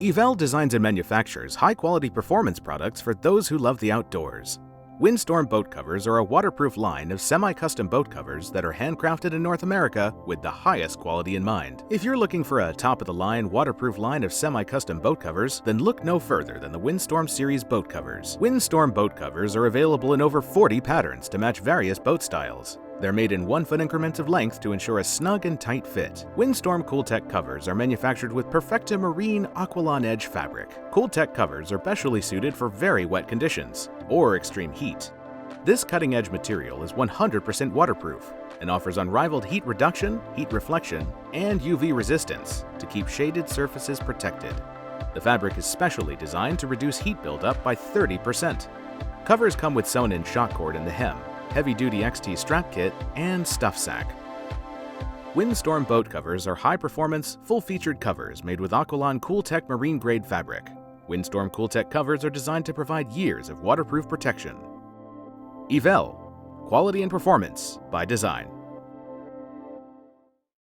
Eevelle designs and manufactures high-quality performance products for those who love the outdoors. Windstorm boat covers are a waterproof line of semi-custom boat covers that are handcrafted in North America with the highest quality in mind. If you're looking for a top-of-the-line waterproof line of semi-custom boat covers, then look no further than the Windstorm Series boat covers. Windstorm boat covers are available in over 40 patterns to match various boat styles. They're made in 1-foot increments of length to ensure a snug and tight fit. Windstorm Cooltech Covers are manufactured with Perfecta Marine Aqualon Edge fabric. Cooltech covers are specially suited for very wet conditions or extreme heat. This cutting-edge material is 100% waterproof and offers unrivaled heat reduction, heat reflection, and UV resistance to keep shaded surfaces protected. The fabric is specially designed to reduce heat buildup by 30%. Covers come with sewn-in shock cord in the hem, heavy-duty XT strap kit, and stuff sack. Windstorm boat covers are high-performance, full-featured covers made with Aqualon Cooltech marine-grade fabric. Windstorm Cooltech covers are designed to provide years of waterproof protection. Eevelle, quality and performance by design.